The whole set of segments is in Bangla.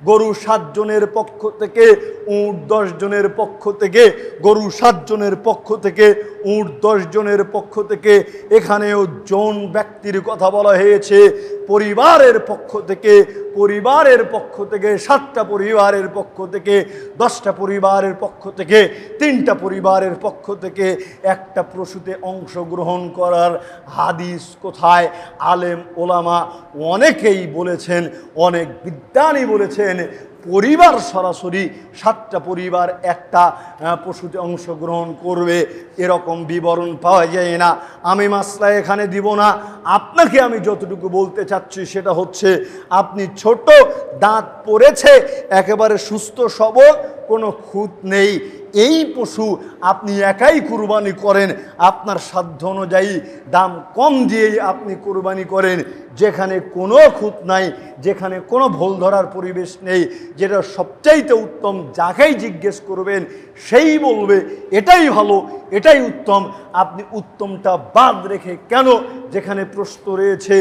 গরু 7 জনের পক্ষ থেকে, উট 10 জনের পক্ষ থেকে, গরু 7 জনের পক্ষ থেকে, উট 10 জনের পক্ষ থেকে। এখানেও জন ব্যক্তির কথা বলা হয়েছে। পরিবারের পক্ষ থেকে, পরিবারের পক্ষ থেকে, 7টা পরিবারের পক্ষ থেকে, 10টা পরিবারের পক্ষ থেকে, 3টা পরিবারের পক্ষ থেকে একটা পশুতে অংশগ্রহণ করার হাদিস কোথায়? আলেম ওলামা অনেকেই বলেছেন, অনেক বিদ্বানী বলেছেন পরিবার সরাসরি 7টা পরিবার একটা পশুতে অংশগ্রহণ করবে, এরকম বিবরণ পাওয়া যায় না। আমি মাসলা এখানে দিব না। আপনাকে আমি যতটুকু বলতে চাচ্ছি সেটা হচ্ছে, আপনি ছোট, দাঁত পড়েছে, একেবারে সুস্থ সবল, কোনো খুঁত নেই, এই পশু আপনি একাই কুরবানি করেন, আপনার সাধ্য অনুযায়ী দাম কম দিয়েই আপনি কুরবানি করেন, যেখানে কোনো খুঁত নাই, যেখানে কোনো ভুল ধরার পরিবেশ নেই, যেটা সবচাইতে উত্তম, যাকেই জিজ্ঞেস করবেন সেই বলবে এটাই ভালো, এটাই উত্তম। আপনি উত্তমটা বাদ রেখে কেন, যেখানে প্রশ্ন রয়েছে,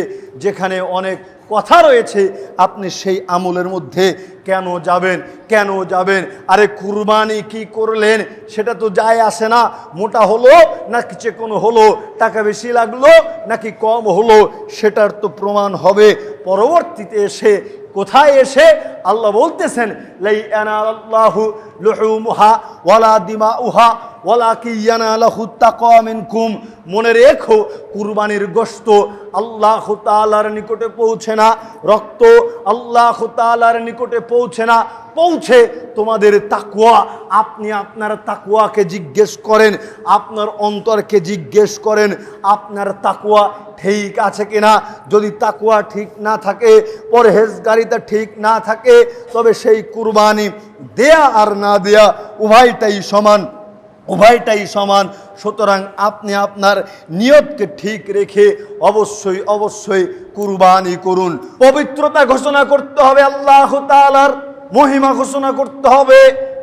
যেখানে অনেক কথা রয়েছে, আপনি সেই আমলের মধ্যে কেন যাবেন? কেন যাবেন? আরে কুরবানি কি করলেন সেটা তো যায় আসে না। মোটা হলো নাকি চিকনো হলো, টাকা বেশি লাগলো নাকি কম হলো, সেটার তো প্রমাণ হবে পরবর্তীতে এসে। কোথায় এসে আল্লাহ বলতেছেন, লাই ইয়ানালাল্লাহু লুহুমুহা ওয়ালা দিমাউহা ওয়ালাকিন ইয়ানালাহু তাকওয়া মিনকুম। মনে রেখো, কুরবানির গোশত আল্লাহ তাআলার নিকটে পৌঁছে না, রক্ত আল্লাহ তাআলার নিকটে পৌঁছে না, পৌঁছে তোমাদের তাকওয়া। আপনি আপনার তাকওয়াকে জিজ্ঞেস করেন, আপনার অন্তরকে জিজ্ঞেস করেন, আপনার তাকওয়া ঠিক আছে কিনা। যদি তাকওয়া ঠিক না থাকে, পরহেজগারিতা ঠিক না থাকে, তবে সেই কুরবানি দেয়া আর না দেয়া উভয়টাই সমান, উভয়টাই সমান। সুতরাং আপনি আপনার নিয়তকে ঠিক রেখে অবশ্যই অবশ্যই কুরবানি করুন। পবিত্রতা ঘোষণা করতে হবে, আল্লাহ তাআলার মহিমা ঘোষণা করতে হবে,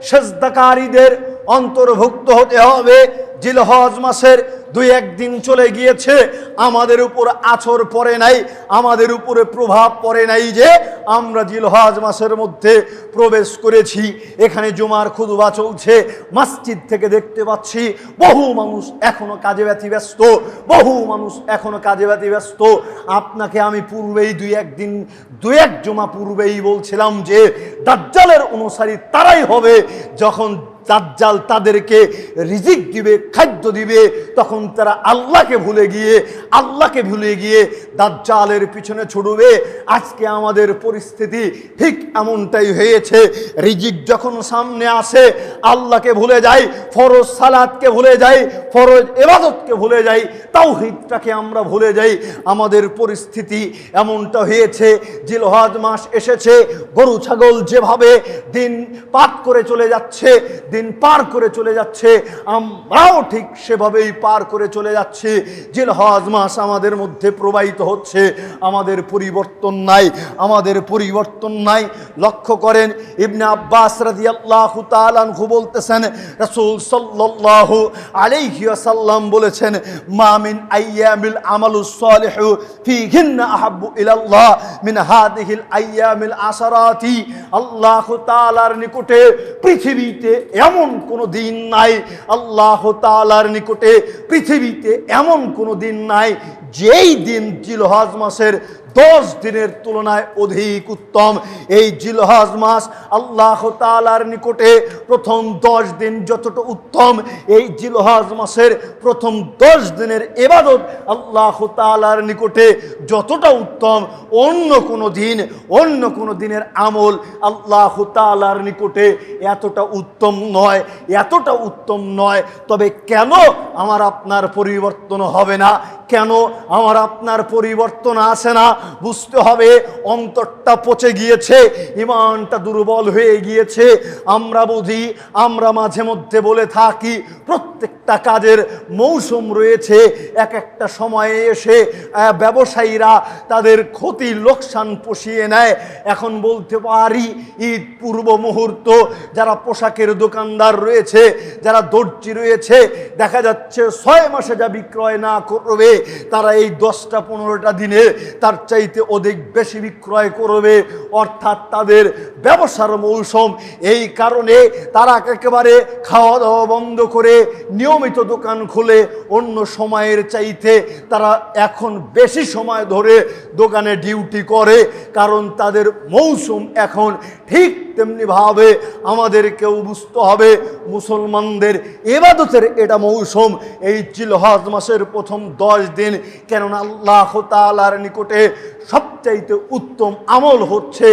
সেজদাকারীদের অন্তর্ভুক্ত হতে হবে। জিলহজ মাসের 2-1 দিন চলে গিয়েছে, আমাদের উপর আছর পড়ে নাই, আমাদের উপরে প্রভাব পড়ে নাই যে আমরা জিলহজ মাসের মধ্যে প্রবেশ করেছি। এখানে জুমার খুতবা চলছে, মসজিদ থেকে দেখতে পাচ্ছি বহু মানুষ এখনো কাজে ব্যস্ত, বহু মানুষ এখনো কাজে ব্যস্ত। আপনাকে আমি পূর্বেই 2-1 দিন, 2-1 জুমা পূর্বেই বলছিলাম যে দাজ্জালের অনুসারী তারাই হবে যখন দাজ্জাল তাদেরকে রিজিক দিবে, খাদ্য দিবে, তখন তারা আল্লাহকে ভুলে গিয়ে দাজ্জালের পিছনে ছুটবে। আজকে আমাদের পরিস্থিতি ঠিক এমনটাই হয়েছে। রিজিক যখন সামনে আসে আল্লাহকে ভুলে যাই, ফরজ সালাতকে ভুলে যাই, ফরজ ইবাদতকে ভুলে যাই, তাওহীদটাকে আমরা ভুলে যাই। আমাদের পরিস্থিতি এমনটা হয়েছে। জিলহজ মাস এসেছে, গরু ছাগল যেভাবে দিন পার করে চলে যাচ্ছে, দিন পার করে চলে যাচ্ছে, আমরাও ঠিক সেভাবেই পার করে চলে যাচ্ছি। জিলহজ মাস আমাদের মধ্যে প্রবাহিত হচ্ছে, আমাদের পরিবর্তন নাই, আমাদের পরিবর্তন নাই। লক্ষ্য করেন, ইবনে আব্বাস রাদিয়াল্লাহু তাআলা আনহু বলতেছেন, রাসূল সাল্লাল্লাহু আলাইহি ওয়াসাল্লাম বলেছেন, মা মিন আইয়ামিল আমালুস সালিহু ফীহিন্না আহাব্বু ইলাল্লাহ মিন হাদিহিল আইয়ামিল আশরাতি। আল্লাহ তাআলার নিকটে পৃথিবীতে এমন কোনো দিন নাই, আল্লাহ তাআলার নিকটে পৃথিবীতে এমন কোনো দিন নাই যেই দিন জিলহজ মাসের 10 দিনের তুলনায় অধিক উত্তম। এই জিলহজ মাস আল্লাহ তাআলার নিকটে প্রথম 10 দিন যতটা উত্তম, এই জিলহজ মাসের প্রথম 10 দিনের ইবাদত আল্লাহ তাআলার নিকটে যতটা উত্তম, অন্য কোনো দিনের আমল আল্লাহ তাআলার নিকটে এতটা উত্তম নয়, এতটা উত্তম নয়। তবে কেন আমার আপনার পরিবর্তন হবে না? কেন আমার আপনার পরিবর্তন আসে না? বুঝতে হবে, অন্তরটা পচে গিয়েছে, ঈমানটা দুর্বল হয়ে গিয়েছে। আমরা বুঝি, আমরা মাঝে মধ্যে বলে থাকি প্রত্যেকটা কাজের মৌসুম রয়েছে। এক একটা সময়ে এসে ব্যবসায়ীরা তাদের ক্ষতি লোকসান পুষিয়ে নেয়। এখন বলতে পারি ঈদ পূর্ব মুহূর্ত যারা পোশাকের দোকানদার রয়েছে, যারা দর্জি রয়েছে, দেখা যাচ্ছে 6 মাসে যা বিক্রয় না করবে তারা এই 10টা 15টা দিনে তার চাইতে অধিক বেশি বিক্রয় করবে, অর্থাৎ তাদের ব্যবসার মৌসুম। এই কারণে তারা একেবারে খাওয়া দাওয়া বন্ধ করে নিয়মিত দোকান খুলে অন্য সময়ের চাইতে তারা এখন বেশি সময় ধরে দোকানে ডিউটি করে, কারণ তাদের মৌসুম এখন। ঠিক তেমনিভাবে আমাদেরকেও বুঝতে হবে মুসলমানদের ইবাদতের এটা মৌসুম, এই জিলহজ মাসের প্রথম 10 দিন। কেননা আল্লাহ তাআলার নিকটে সবচাইতে উত্তম আমল হচ্ছে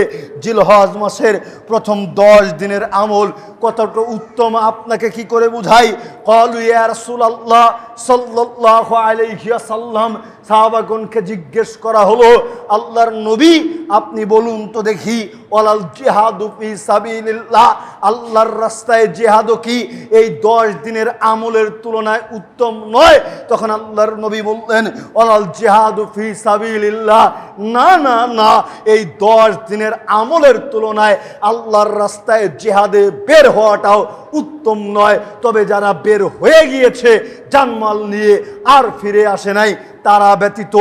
জিলহজ মাসের প্রথম 10 দিনের আমল। কতটা উত্তম আপনাকে কি করে বুঝাই? ক্বালু ইয়া রাসূলুল্লাহ সাল্লাল্লাহু আলাইহি ওয়াসাল্লাম, সাহাবাগণকে জিজ্ঞেস করা হলো, আল্লাহর নবী আপনি বলুন তো দেখি, ওয়ালাল জিহাদু ফি সাবিলিল্লাহ, আল্লাহর রাস্তায় জিহাদও কি এই 10 দিনের আমলের তুলনায় উত্তম নয়? তখন আল্লাহর নবী বললেন, ওয়ালাল জিহাদু ফি সাবিলিল্লাহ, না না না, এই 10 দিনের আমলের তুলনায় আল্লাহর রাস্তায় জিহাদে বের হওয়াটাও উত্তম নয়। তবে যারা বের হয়ে গিয়েছে জানমাল নিয়ে আর ফিরে আসে নাই, তারা ব্যতীত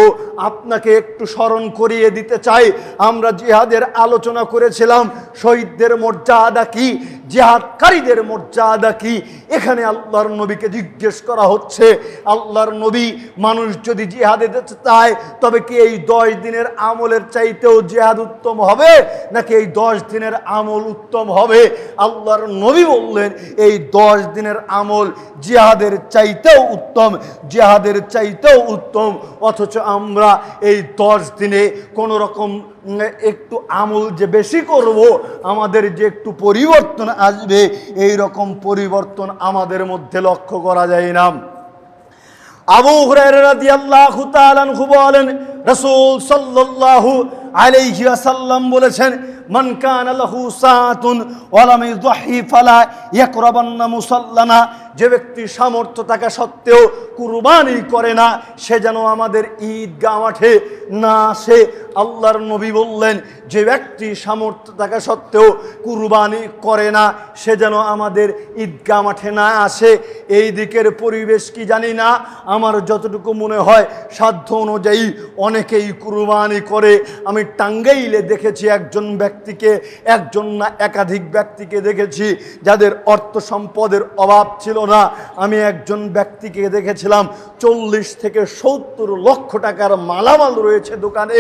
আপনাকে একটু স্মরণ করিয়ে দিতে চাই, আমরা জিহাদের আলোচনা করেছিলাম, শহীদদের মর্যাদা কি, জিহাদকারীদের মর্যাদা কি। এখানে আল্লাহর নবীকে জিজ্ঞেস করা হচ্ছে, আল্লাহর নবী মানুষ যদি জিহাদে যেতে চায় তবে কি এই 10 দিনের আমলের চাইতেও জিহাদ উত্তম হবে, নাকি এই 10 দিনের আমল উত্তম হবে? আল্লাহর নবী বললেন, এই 10 দিনের আমল জিহাদের চাইতেও উত্তম, জিহাদের চাইতেও উত্তম। অথচ আমরা এই 10 দিনে কোনো রকম একটু আমল যে বেশি করব, আমাদের যে একটু পরিবর্তন আসবে, এই রকম পরিবর্তন আমাদের মধ্যে লক্ষ্য করা যায় না। আবু হুরায়রা রাদিয়াল্লাহু তাআলা আনহু বলেন, রাসূল সাল্লাল্লাহু আলাইহি ওয়াসাল্লাম বলেছেন, মান কানা লাহু সাআতুন ওয়া লাম ইযহি ফালা ইয়াকরাবান্না মুসাল্লানা, যে ব্যক্তি সামর্থ্য থাকা সত্ত্বেও কুরবানি করে না, সে যেন আমাদের ঈদগাহ মাঠে না আসে। আল্লাহর নবী বললেন, যে ব্যক্তি সামর্থ্য থাকা সত্ত্বেও কুরবানি করে না, সে যেন আমাদের ঈদগাহ মাঠে না আসে। এই দিকের পরিবেশ কি জানি না, আমার যতটুকু মনে হয় সাধ্য অনুযায়ী অনেকেই কুরবানি করে। আমি টাঙ্গাইলে দেখেছি একজন ব্যক্তিকে, একজন না একাধিক ব্যক্তিকে দেখেছি যাদের অর্থ সম্পদের অভাব ছিল না। আমি একজন ব্যক্তিকে দেখেছিলাম 40 থেকে 70 লক্ষ টাকার মালামাল রয়েছে দোকানে,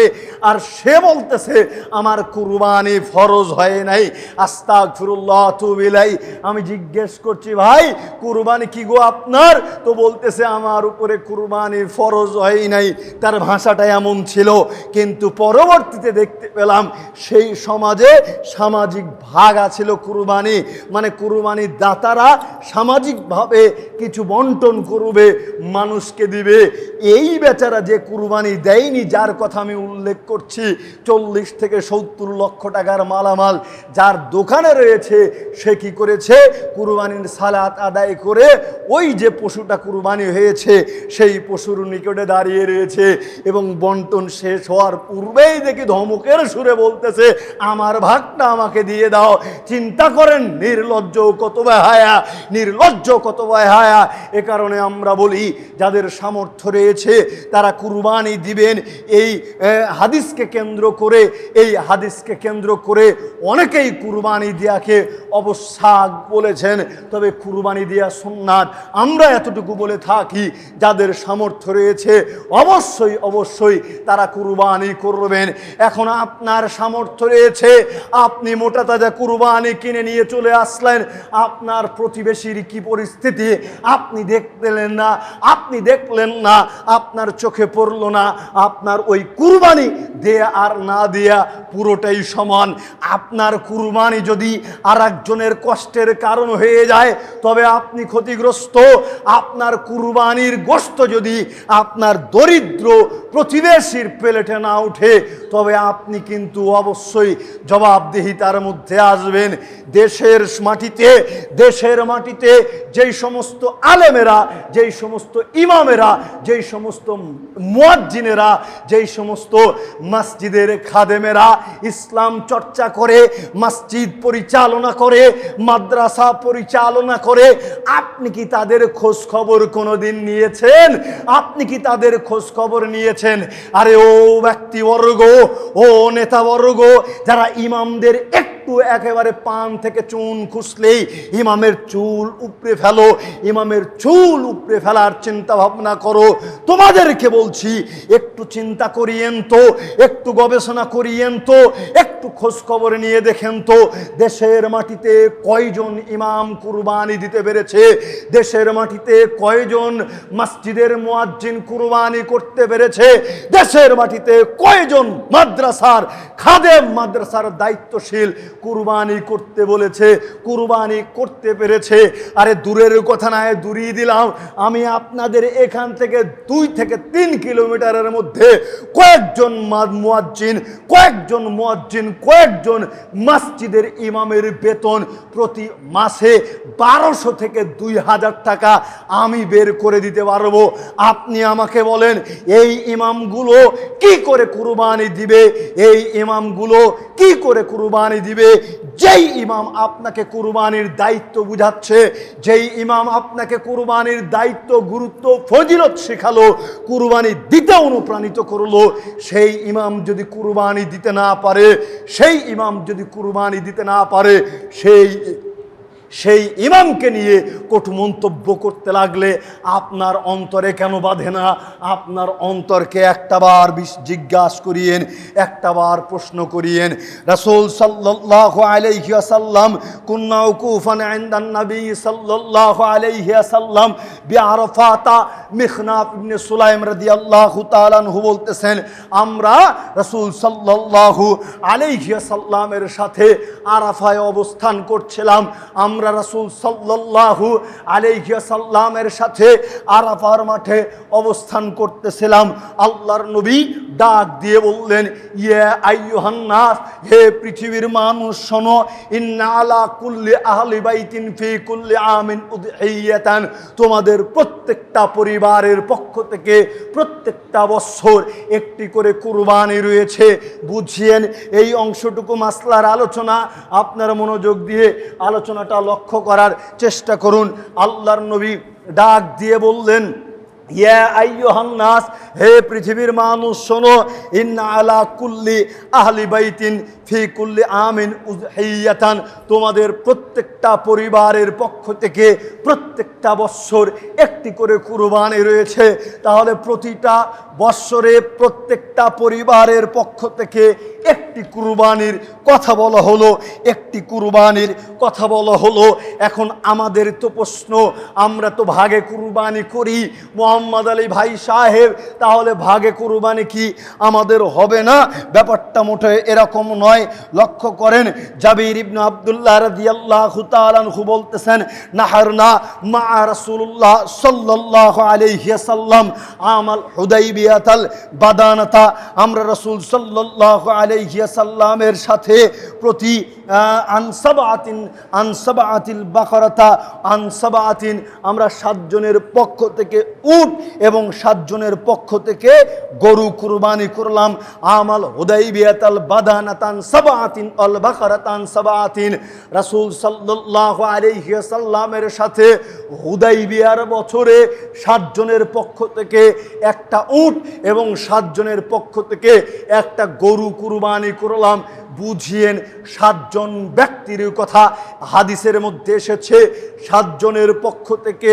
আর সে বলতেছে আমার কুরবানি ফরজ হয় নাই। আস্তাগফিরুল্লাহ তুবু ইলাই। আমি জিজ্ঞেস করছি, ভাই কুরবানি কি গো আপনার? তো বলতেছে আমার উপরে কুরবানি ফরজ হয় নাই। তার ভাষাটা এমন ছিল, কিন্তু পরবর্তীতে দেখতে পেলাম সেই সমাজে সামাজিক ভাগা ছিল কুরবানি, মানে কুরবানি দাতারা সামাজিকভাবে কিছু বন্টন করবে, মানুষকে দিবে। এই বেচারা যে কুরবানি দেয়নি, যার কথা আমি উল্লেখ করছি, 40 থেকে 70 লক্ষ টাকার মালামাল যার দোকানে রয়েছে, সে কি করেছে? কুরবানির সালাত আদায় করে ওই যে পশুটা কুরবানি হয়েছে সেই পশুর নিকটে দাঁড়িয়ে রয়েছে, এবং বন্টন শেষ হওয়ার পূর্বেই দেখি ধমকের সুরে বলতেছে, আমার ভাগটা আমাকে দিয়ে দাও। চিন্তা করেন নির্লজ্জ কত বেহায়া, নির্লজ্জ কত বেহায়া। এ কারণে আমরা বলি, যাদের সামর্থ্য রয়েছে তারা কুরবানি দিবেন। এই হাদিসকে কেন্দ্র করে, এই হাদিসকে কেন্দ্র করে অনেকেই কুরবানি দিয়াকে অবসাদ বলেছেন, তবে কুরবানি দেয়া সুন্নাত। আমরা এতটুকু বলে থাকি, যাদের সামর্থ্য রয়েছে অবশ্যই অবশ্যই তারা কুরবানি করবেন। এখন আপনার সামর্থ্য রয়েছে, আপনি মোটা তাজা কুরবানি কিনে নিয়ে চলে আসলেন, আপনার প্রতিবেশীর কি পরিস্থিতি আপনি দেখলেন না, আপনি দেখলেন না, আপনার চোখে পড়ল না। আপনার ওই কুরবানি দেয়া আর না দেয়া পুরোটাই সমান। আপনার কুরবানি যদি আর একজনের কষ্টের কারণ হয়ে যায়, তবে আপনি ক্ষতিগ্রস্ত। আপনার কুরবানির গোশত যদি আপনার দরিদ্র প্রতিবেশীর প্লেটে না উঠে, তবে আপনি কিন্তু অবশ্যই জবাবদিহিতার মধ্যে আসবেন। দেশের মাটিতে যেই সমস্ত আলেমেরা, যেই সমস্ত ইমামেরা, যেই সমস্ত মুয়াজ্জিনেরা, যেই সমস্ত মসজিদের খাদেমেরা ইসলাম চর্চা করে, মসজিদ পরিচালনা করে, করে, মাদ্রাসা পরিচালনা করে, আপনি কি তাদের খোঁজ খবর কোনোদিন নিয়েছেন? আপনি কি তাদের খোঁজ খবর নিয়েছেন? আরে ও ব্যক্তিবর্গ, ও নেতাবর্গ, যারা ইমামদের একটু একেবারে পান থেকে চুন খুসলেই ইমামের চুল উপড়ে ফেলো, ইমামের চুল উপড়ে ফেলার চিন্তা ভাবনা করো, তোমাদেরকে বলছি একটু চিন্তা করিয়েন তো, একটু গবেষণা করিয়েন তো, একটু খোঁজ খবর নিয়ে দেখেন তো দেশের মাটিতে কয়জন ইমাম কুরবানি দিতে পেরেছে, দেশের মাটিতে কয়জন মসজিদের মুয়াজ্জিন কুরবানি করতে পেরেছে, দেশের মাটিতে কয়জন মাদ্রাসার খাদেম, মাদ্রাসার দায়িত্বশীল কুরবানি করতে বলেছে, কুরবানি করতে পেরেছে। আরে দূরের কথা নয়, দূরিয়ে দিলাম, আমি আপনাদের এখান থেকে 2 থেকে 3 কিলোমিটারের মধ্যে কয়েকজন কয়েকজন মসজিদের ইমামের বেতন প্রতি মাসে 1200 থেকে 2000 টাকা আমি বের করে দিতে পারবো। আপনি আমাকে বলেন এই ইমামগুলো কি করে কুরবানি দিবে? এই ইমামগুলো কি করে কুরবানি দিবে? যেই ইমাম আপনাকে কুরবানির দায়িত্ব বুঝাচ্ছে, যেই ইমাম আপনাকে কুরবানির দায়িত্ব, গুরুত্ব, ফজিলত শেখালো, কুরবানি দিতে অনুপ্রাণিত করলো, সেই ইমাম যদি কুরবানি দিতে না পারে, সেই ইমাম যদি কুরবানি দিতে না পারে, সেই ইমামকে নিয়ে কটু মন্তব্য করতে লাগলে আপনার অন্তরে কেন বাঁধে না? আপনার অন্তরকে একটাবার জিজ্ঞাসা করিয়েন, একটাবার প্রশ্ন করিয়েন। রাসূল সাল্লাল্লাহু আলাইহি ওয়াসাল্লাম কুন্না উকুফান ইনদান নবী সাল্লাল্লাহু আলাইহি ওয়াসাল্লাম বিআরাফাতা, মিখনাফ ইবনে সুলাইম রাদিয়াল্লাহু তাআলা আনহু বলতেছেন, আমরা রাসূল সাল্লাল্লাহু আলাইহি ওয়াসাল্লামের সাথে আরাফায় অবস্থান করছিলাম। আমরা রাসূল সাল্লাল্লাহু আলাইহি ওয়াসাল্লামের সাথে আরাফার মাঠে অবস্থান করতেছিলাম। আল্লাহর নবী ডাক দিয়ে বললেন, ইয়া আইয়ুহান নাস, হে পৃথিবীর মানুষ শোনো, ইন্না আলা কুল্লি আহলি বাইতিন ফি কুল্লি আমিন উদহিয়াতান, তোমাদের প্রত্যেকটা পরিবারের পক্ষ থেকে প্রত্যেকটা বছর একটি করে কুরবানি রয়েছে। বুঝিয়েন এই অংশটুকু মাসলার আলোচনা, আপনার মনোযোগ দিয়ে আলোচনাটা লক্ষ্য করার চেষ্টা করুন। আল্লাহর নবী ডাক দিয়ে বললেন, ইয়া আইয়ুহান নাস, হে পৃথিবীর মানুষ শোনো, ইন্না আলা কুল্লি আহলি বাইতিন ফি কুল্লি আমিন উযহিয়াতান, তোমাদের প্রত্যেকটা পরিবারের পক্ষ থেকে প্রত্যেকটা বৎসর একটি করে কুরবানি রয়েছে। তাহলে প্রতিটা বৎসরে প্রত্যেকটা পরিবারের পক্ষ থেকে একটি কুরবানির কথা বলা হলো, একটি কুরবানির কথা বলা হলো। এখন আমাদের তো প্রশ্ন, আমরা তো ভাগে কুরবানি করি মোহাম্মদ আলী ভাই সাহেব, তাহলে ভাগে কুরবানি কি আমাদের হবে না? ব্যাপারটা মোটে এরকম নয়। লক্ষ্য করেন, জাবির ইবনে আব্দুল্লাহ রাদিয়াল্লাহু তাআলা আনহু বলতেছেন, নাহারনা মা রাসূলুল্লাহ সাল্লাল্লাহু আলাইহি ওয়াসাল্লাম আমাল হুদাইবিয়াতাল বাদানাতা, আমরা রাসূল সাল্লাল্লাহু আলাইহি ওয়াসাল্লামের সাথে প্রতি আনসাবাতিল বাকারাতা আনসাবাতিন, আমরা 7 জনের পক্ষ থেকে উট এবং 7 জনের পক্ষ থেকে গরু কুরবানি করলাম। আমাল হুদাইবিয়াতাল বাদানাতান সাবাতিন আল বাকারাতান সাবাতিন, রাসূল সাল্লাল্লাহু আলাইহি ওয়াসাল্লামের সাথে হুদাইবিয়ার বছরে 7 জনের পক্ষ থেকে একটা উট এবং 7 জনের পক্ষ থেকে একটা গরু কুরবানি করলাম। বুঝিয়েন 7 জন ব্যক্তির কথা হাদিসের মধ্যে এসেছে, 7 জনের পক্ষ থেকে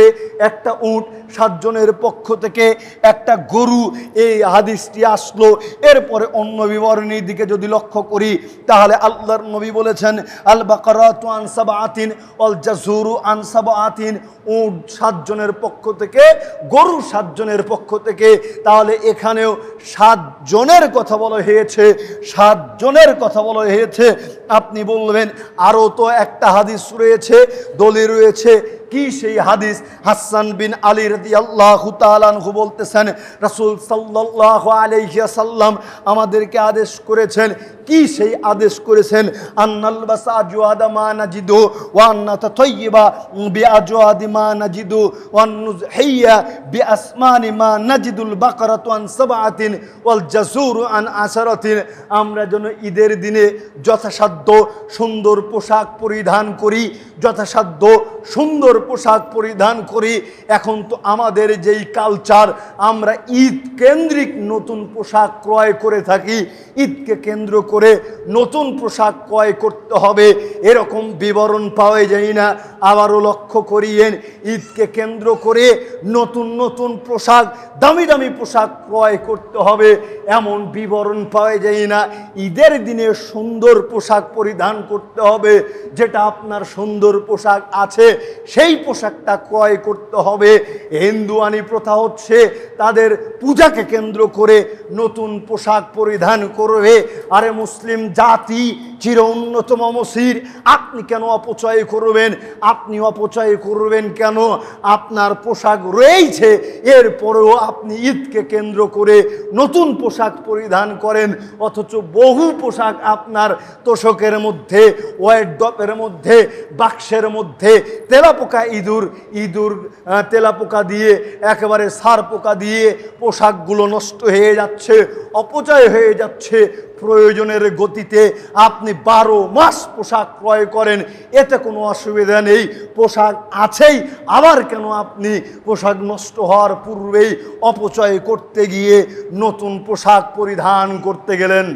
একটা উট, 7 জনের পক্ষ থেকে একটা গরু, এই হাদিসটি আসলো। এরপরে অন্য বিবরণীর দিকে যদি লক্ষ্য করি, তাহলে আল্লাহর নবী বলেছেন, আল বাকারাতু আন সাবাতিন ওয়াল জাজুরু আন সাবাতিন, উট 7 জনের পক্ষ থেকে, গরু 7 জনের পক্ষ থেকে। তাহলে এখানেও 7 জনের কথা বলা হয়েছে, 7 জনের কথা বলা হয়েছে। আপনি বলবেন আরও তো একটা হাদিস রয়েছে, দলিল রয়েছে, কি সেই হাদিস? হাসান বিন আলী রাদিয়াল্লাহু তাআলা আনহু বলতেছেন, রাসূল সাল্লাল্লাহু আলাইহি ওয়াসাল্লাম আমাদেরকে আদেশ করেছেন। কি সেই আদেশ করেছেন? আন্নাল বাসা আজওয়াদা মা নাজিদু ওয়া আন্না তাতাইয়িবা বিআজওয়াদি মা নাজিদু ওয়া নুযহিয়া বিআসমানি মা নাজিদুল বাকারাতু আন সাবআতিন ওয়াল জাসুরু আন আশারাতিন। আমরা যেন ঈদের দিনে যথাসাধ্য সুন্দর পোশাক পরিধান করি, যথাসাধ্য সুন্দর পোশাক পরিধান করি। এখন তো আমাদের যেই কালচার, আমরা ঈদ কেন্দ্রিক নতুন পোশাক ক্রয় করে থাকি। ঈদকে কেন্দ্র করে নতুন পোশাক ক্রয় করতে হবে এরকম বিবরণ পাওয়া যায় না। আবারও লক্ষ্য করিয়েন, ঈদকে কেন্দ্র করে নতুন নতুন পোশাক, দামি দামি পোশাক ক্রয় করতে হবে এমন বিবরণ পাওয়া যায় না। ঈদের দিনে সুন্দর পোশাক পরিধান করতে হবে, যেটা আপনার সুন্দর পোশাক আছে সেই পোশাকটা ক্রয় করতে হবে। হিন্দুয়ানি প্রথা হচ্ছে তাদের পূজাকে কেন্দ্র করে নতুন পোশাক পরিধান করবে। আরে মুসলিম জাতি চির উন্নতম মসির, আপনি কেন অপচয় করবেন? আপনি অপচয় করবেন কেন? আপনার পোশাক রয়েছে, এরপরেও আপনি ঈদকে কেন্দ্র করে নতুন পোশাক পরিধান করেন, অথচ বহু পোশাক আপনার তোষকের মধ্যে, ওয়ারড্রপের মধ্যে, বাক্সের মধ্যে তেলাপোকা ইঁদুর তেলাপোকা দিয়ে, একেবারে সার পোকা দিয়ে পোশাকগুলো নষ্ট হয়ে যাচ্ছে, অপচয় হয়ে যাচ্ছে। প্রয়োজনের গতিতে আপনি 12 মাস পোশাক ক্রয় করেন, এতে কোনো অসুবিধা নেই, পোশাক আছেই। আবার কেন আপনি পোশাক নষ্ট হওয়ার পূর্বেই অপচয় করতে গিয়ে নতুন পোশাক পরিধান করতে গেলেন?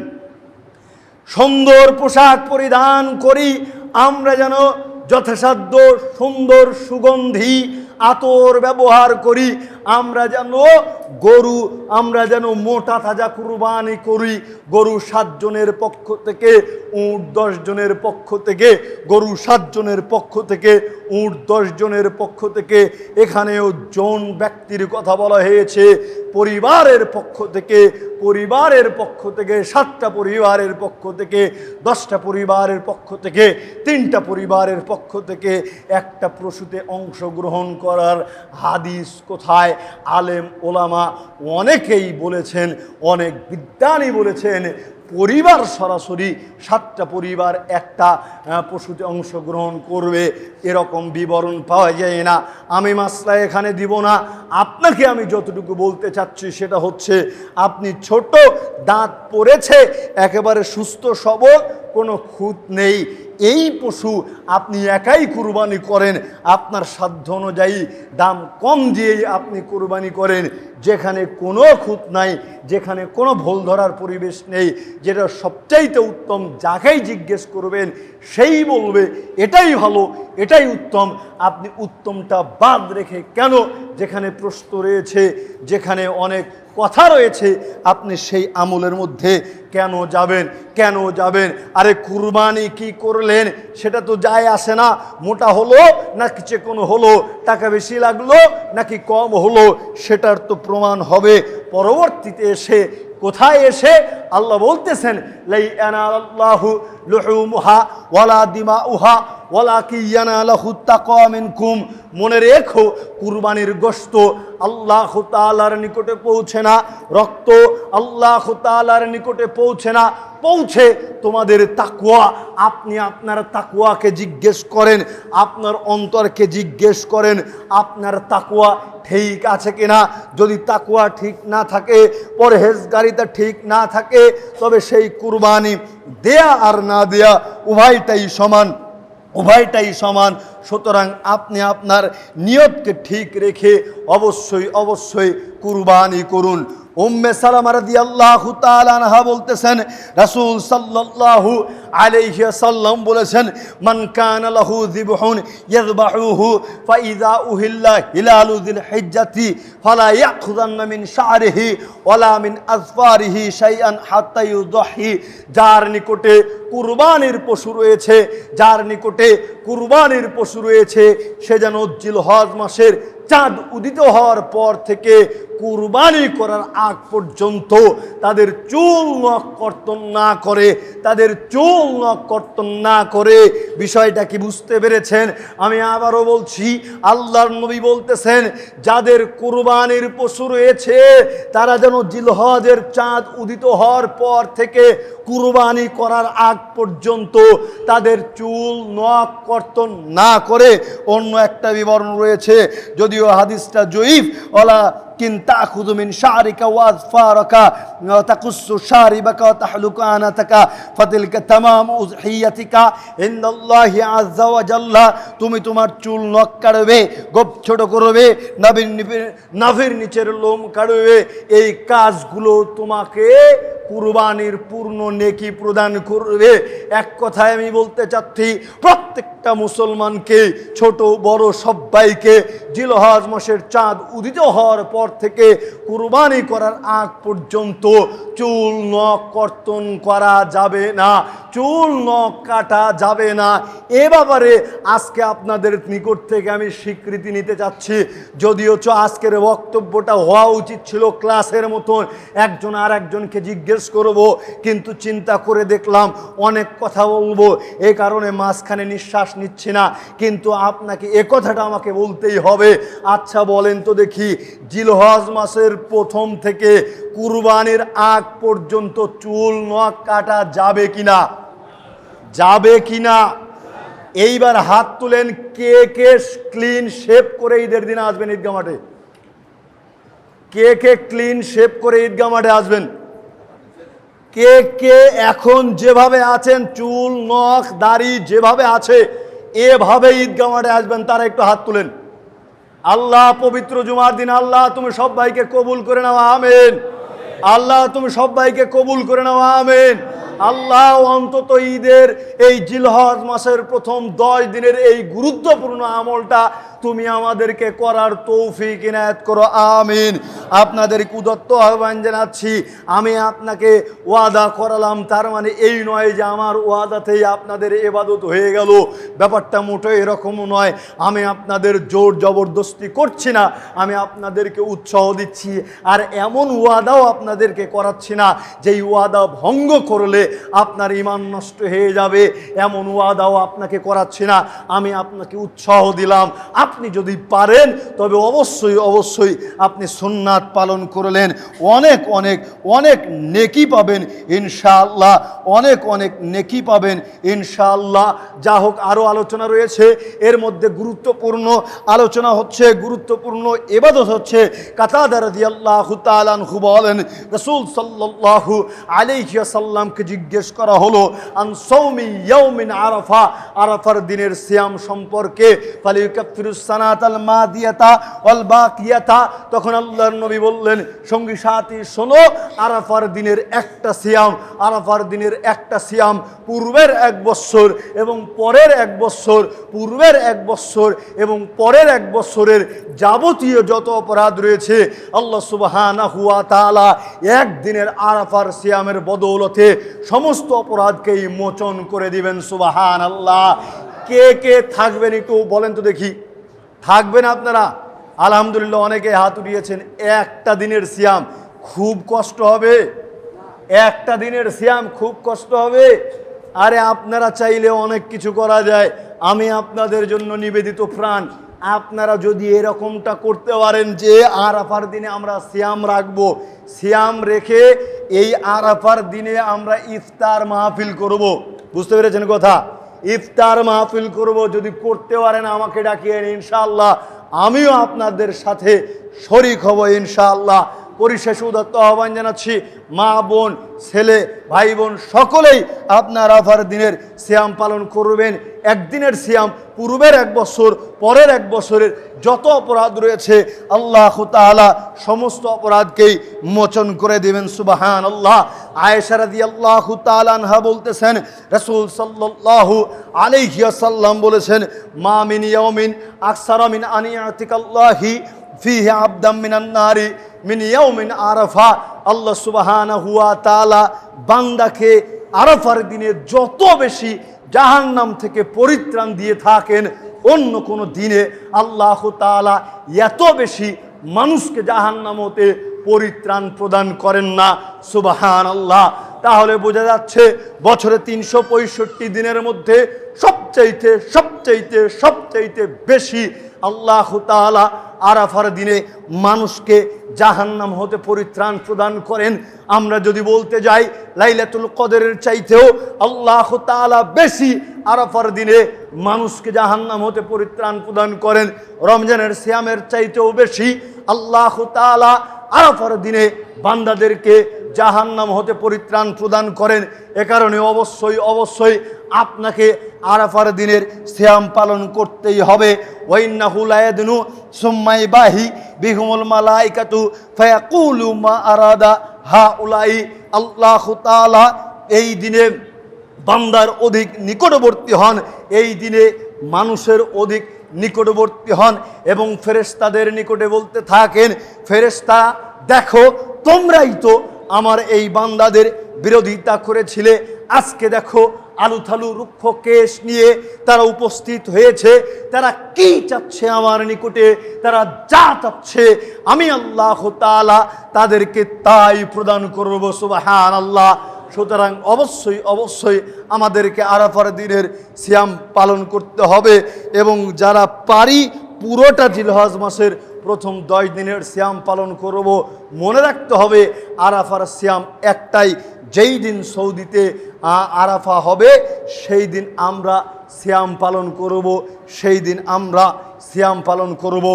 সুন্দর পোশাক পরিধান করি আমরা, যেন যথাসাধ্য সুন্দর সুগন্ধি আতর ব্যবহার করি। আমরা যেন মোটা তাজা কুরবানি করি। গরু 7 জনের পক্ষ থেকে, উট 10 জনের পক্ষ থেকে, গরু 7 জনের পক্ষ থেকে, উট 10 জনের পক্ষ থেকে। এখানেও জন ব্যক্তির কথা বলা হয়েছে। পরিবারের পক্ষ থেকে 7টা পরিবারের পক্ষ থেকে, 10টা পরিবারের পক্ষ থেকে, 3টা পরিবারের পক্ষ থেকে একটা প্রসূতে অংশগ্রহণ করার হাদিস কোথায়? আলেম ওলামা অনেকেই বলেছেন, অনেক বিদ্বানী বলেছেন পরিবার সরাসরি 7টা পরিবার একটা পশুতে অংশগ্রহণ করবে, এরকম বিবরণ পাওয়া যায় না। আমি মাসলা এখানে দিব না। আপনাকে আমি যতটুকু বলতে চাচ্ছি সেটা হচ্ছে, আপনি ছোট, দাঁত পড়েছে, একেবারে সুস্থ সবল, কোনো খুঁত নেই, এই পশু আপনি একাই কুরবানি করেন, আপনার সাধ্য অনুযায়ী দাম কম দিয়েই আপনি কুরবানি করেন, যেখানে কোনো খুঁত নাই, যেখানে কোনো ভুল ধরার পরিবেশ নেই, যেটা সবচাইতে উত্তম, যাকেই জিজ্ঞেস করবেন সেই বলবে এটাই ভালো, এটাই উত্তম। আপনি উত্তমটা বাদ রেখে কেন, যেখানে প্রশ্ন রয়েছে, যেখানে অনেক কথা রয়েছে, আপনি সেই আমলের মধ্যে কেন যাবেন? আরে কুরবানি কি করলেন সেটা তো যায় আসে না। মোটা হলো নাকি চিকনো হলো, টাকা বেশি লাগলো নাকি কম হলো, সেটার তো প্রমাণ হবে পরবর্তীতে এসে। কোথায় এসে আল্লাহ বলতেছেন, লাই ইয়ানালাল্লাহু লুহুমুহা ওয়ালা দিমাউহা ওয়ালাকিন ইয়ানালাহু তাকওয়া মিনকুম। মনে রেখো, কুরবানির গোশত আল্লাহ তাআলার নিকটে পৌঁছে না, রক্ত আল্লাহ তাআলার নিকটে পৌঁছে না, পৌঁছে তোমাদের তাকওয়া। আপনি আপনার তাকওয়াকে জিজ্ঞেস করেন, আপনার অন্তরকে জিজ্ঞেস করেন, আপনার তাকওয়া ঠিক আছে কিনা। যদি তাকওয়া ঠিক না থাকে, পরহেজগারিতা ঠিক না থাকে, তবে সেই কুরবানি দেয়া আর না দেয়া উভয়টাই সমান। সুতরাং আপনি আপনার নিয়তকে ঠিক রেখে অবশ্যই কুরবানি করুন। উম্মে সালামা রাদিয়াল্লাহু তাআলা আনহা বলতেছেন, রাসূল সাল্লাল্লাহু আলাইহি ওয়াসাল্লাম বলেছেন, মান কানা লাহু যিবহুন ইয়াযবাহুহু ফাইযা উহিল্লা হিলালু যিল হিজ্জাতি ফালা ইয়াখুযান্না মিন শা'রিহি ওয়ালা মিন আযফারিহি শাইআন হাত্তা ইউযহি। যার নিকটে কুরবানির পশু রয়েছে, সে যেন জিলহজ মাসের চাঁদ উদিত হওয়ার পর থেকে কুরবানি করার আগ পর্যন্ত তাদের চুল নখ কর্তন না করে, বিষয়টা কি বুঝতে পেরেছেন? আমি আবারও বলছি, আল্লাহর নবী বলতেছেন যাদের কুরবানির পশু রয়েছে তারা যেন জিলহজের চাঁদ উদিত হওয়ার পর থেকে কুরবানি করার আগ পর্যন্ত তাদের চুল নখ কর্তন না করে। অন্য একটা বিবরণ রয়েছে, যদিও হাদিসটা জয়ীফ, ওলা কিন্তা খুযু মিন শারিকা ওয়া আযফারাকা তাকুসু শারিবাকা ওয়া তাহলুকা আনাতাকা ফাতিলকা তামামু উযহিয়াতিকা ইনদাল্লাহি আযজা ওয়া জাল্লা। তুমি তোমার চুল নখ কাটবে, গোপ ছোট করবে, নাভির নিচের লোম কাটবে। এই কাজগুলো তোমাকে কুরবানির পূর্ণ নেকি প্রদান করবে। এক কথায় আমি বলতে চাচ্ছি, প্রত্যেকটা মুসলমানকে, ছোট বড় সবাইকে, জিলহজ মাসের চাঁদ উদিত হওয়ার পর থেকে কুরবানি করার আগ পর্যন্ত চুল নখ কর্তন করা যাবে না, চুল নখ কাটা যাবে না। এ ব্যাপারে আজকে আপনাদের নিকট থেকে আমি স্বীকৃতি নিতে চাচ্ছি। যদিও আজকের বক্তব্যটা হওয়া উচিত ছিল ক্লাসের মতন, একজন আর একজনকে জিজ্ঞেস করব, কিন্তু চিন্তা করে দেখলাম অনেক কথা বলবো, এই কারণে মাঝখানে নিঃশ্বাস নিচ্ছি না। কিন্তু আপনাকে এ কথাটা আমাকে বলতেই হবে। আচ্ছা বলেন তো দেখি, জিলহজ মাসের প্রথম থেকে কুরবানির আগ পর্যন্ত চুল নখ কাটা যাবে কিনা? যাবে কিনা? এইবার হাত তুলেন, কে কে ক্লিন শেভ করে ঈদের দিনে আসবেন ঈদগাহ মাঠে? কে কে ক্লিন শেভ করে ঈদগাহ মাঠে আসবেন? কে কে এখন যেভাবে আছেন, চুল নখ দাড়ি যেভাবে আছে এভাবে ঈদগাহ মাঠে আসবেন, তারা একটু হাত তুলেন। আল্লাহ পবিত্র জুমার দিন, আল্লাহ তুমি সবাইকে কবুল করে নাও, আমিন। আল্লাহ তুমি সবাইকে কবুল করে নাও, আমিন। আল্লাহ অন্তত ঈদের এই জিলহজ মাসের প্রথম 10 দিনের এই গুরুত্বপূর্ণ আমলটা তুমি আমাদেরকে করার তৌফিক ইনায়াত করো, আমিন। আপনাদের উদাত্ত আহ্বান জানাচ্ছি। আমি আপনাকে ওয়াদা করালাম, তার মানে এই নয় যে আমার ওয়াদাতেই আপনাদের ইবাদত হয়ে গেল। ব্যাপারটা মোটেই এরকমও নয়। আমি আপনাদের জোর জবরদস্তি করছি না, আমি আপনাদেরকে উৎসাহ দিচ্ছি। আর এমন ওয়াদাও আপনাদেরকে করাচ্ছি না যেই ওয়াদা ভঙ্গ করলে আপনার ঈমান নষ্ট হয়ে যাবে, এমন ওয়াদাও আপনাকে করাচ্ছি না। আমি আপনাকে উৎসাহ দিলাম, আপনি যদি পারেন তবে অবশ্যই অবশ্যই আপনি সুন্নাত পালন করলেন, অনেক অনেক অনেক নেকি পাবেন ইনশাআল্লাহ, অনেক অনেক নেকি পাবেন ইনশাআল্লাহ। যা হোক, আরও আলোচনা রয়েছে, এর মধ্যে গুরুত্বপূর্ণ আলোচনা হচ্ছে, গুরুত্বপূর্ণ ইবাদত হচ্ছে। কাতাদা রাদিয়াল্লাহু তাআলা আনহু বলেন, রাসূল সাল্লাল্লাহু আলাইহি ওয়াসাল্লামকে জিজ্ঞেস করা হলো আন সাওমি ইয়াউমিন আরাফা, আরাফার দিনের সিয়াম সম্পর্কে। ফালিউকাফিরুস সানাতাল মাদিয়াতা ওয়াল বাকিয়াতা। তখন আল্লাহর নবী বললেন, সঙ্গী সাথী শোনো, আরাফার দিনের একটা সিয়াম, আরাফার দিনের একটা সিয়াম পূর্বের 1 বছর এবং পরের 1 বছর, পূর্বের 1 বছর এবং পরের 1 বছরের যাবতীয় যত অপরাধ রয়েছে আল্লাহ সুবহানাহু ওয়া তাআলা একদিনের আরাফার সিয়ামের বদৌলতে সমস্ত অপরাধকেই মোচন করে দিবেন। সুবহানাল্লাহ। কে কে থাকবেন একটু বলেন তো দেখি, থাকবেন আপনারা? আলহামদুলিল্লাহ, অনেকে হাত উঠিয়েছেন। একটা দিনের সিয়াম খুব কষ্ট হবে, একটা দিনের সিয়াম খুব কষ্ট হবে। আরে আপনারা চাইলে অনেক কিছু করা যায়, আমি আপনাদের জন্য নিবেদিত প্রাণ। আপনারা যদি এরকমটা করতে পারেন যে আরাফার দিনে আমরা সিয়াম রাখবো, সিয়াম রেখে এই আরাফার দিনে আমরা ইফতার মাহফিল করব, বুঝতে পেরেছেন কথা? ইফতার মাহফিল করব, যদি করতে পারেন আমাকে ডাকিয়ে ইনশাআল্লাহ আমিও আপনাদের সাথে শরীক হব ইনশাআল্লাহ। পরিশেষে উদাত্ত আহ্বান জানাচ্ছি, মা বোন ছেলে ভাই বোন সকলেই আপনার আরাফার দিনের সিয়াম পালন করবেন। একদিনের সিয়াম পূর্বের 1 বছর পরের 1 বছরের যত অপরাধ রয়েছে আল্লাহ তাআলা সমস্ত অপরাধকেই মোচন করে দেবেন। সুবহানাল্লাহ। আয়েশা রাদিয়াল্লাহু তাআলা আনহা বলতেছেন, রাসূল সাল্লাল্লাহু আলাইহি ওয়াসাল্লাম বলেছেন, মা মিন ইয়াউমিন আকসারা মিন আন ইয়াতিকাল্লাহি ফিহি আবদাম মিনান নারি মিন ইয়াউমিন আরাফা। আল্লাহ সুবহানাহু ওয়া তাআলা বান্দাকে আরাফার দিনে যত বেশি জাহান্নাম থেকে পরিত্রাণ দিয়ে থাকেন, অন্য কোনো দিনে আল্লাহ তাআলা এত বেশি মানুষকে জাহান্নাম হতে পরিত্রাণ প্রদান করেন না। সুবহানাল্লাহ। তাহলে বোঝা যাচ্ছে বছরে 365 দিনের মধ্যে সবচাইতে বেশি আল্লাহ তাআলা আরাফার দিনে মানুষকে জাহান্নাম হতে পরিত্রাণ প্রদান করেন। আমরা যদি বলতে যাই লাইলাতুল কদরের চাইতেও আল্লাহ তাআলা বেশি আরাফার দিনে মানুষকে জাহান্নাম হতে পরিত্রাণ প্রদান করেন। রমজানের সিয়ামের চাইতেও বেশি আল্লাহ তাআলা আরাফার দিনে বান্দাদেরকে জাহান্নাম হতে পরিত্রাণ প্রদান করেন। এ কারণে অবশ্যই আপনাকে আরাফার দিনের সিয়াম পালন করতেই হবে। ওয়াইন্নাহু লায়াদনু সুম্মা ইবাহি বিহুমুল মালাইকাতু ফায়াকুলু মা আরাদা হাউলাই। আল্লাহ তাআলা এই দিনে বান্দার অধিক নিকটবর্তী হন, এই দিনে মানুষের অধিক নিকটবর্তী হন এবং ফেরেশতাদের নিকটে বলতে থাকেন, ফেরেশতা দেখো তোমরাই তো আমার এই বান্দাদের বিরোধিতা করেছিলে, আজকে দেখো আলুথালু রুক্ষ কেশ নিয়ে তারা উপস্থিত হয়েছে, তারা কি চাচ্ছে আমার নিকটে, তারা যা চাচ্ছে আমি আল্লাহ তাআলা তাদেরকে তাই প্রদান করব। সুবহানাল্লাহ। সুতরাং অবশ্যই আমাদেরকে আরাফার দিনের সিয়াম পালন করতে হবে এবং যারা পারি পুরোটা জিলহজ মাসের প্রথম 10 দিনের সিয়াম পালন করব। মনে রাখতে হবে আরাফার সিয়াম একটাই, যেই দিন সৌদিতে আরাফা হবে সেই দিন আমরা সিয়াম পালন করব, সেই দিন আমরা সিয়াম পালন করব।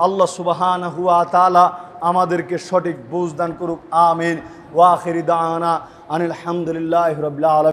আল্লাহ সুবহানাহু ওয়া তাআলা আমাদেরকে সঠিক বুঝ দান করুক। আমিন। ওয়া আখিরি দাওয়ানা আনিল হামদুলিল্লাহি রাব্বিল আলামিন।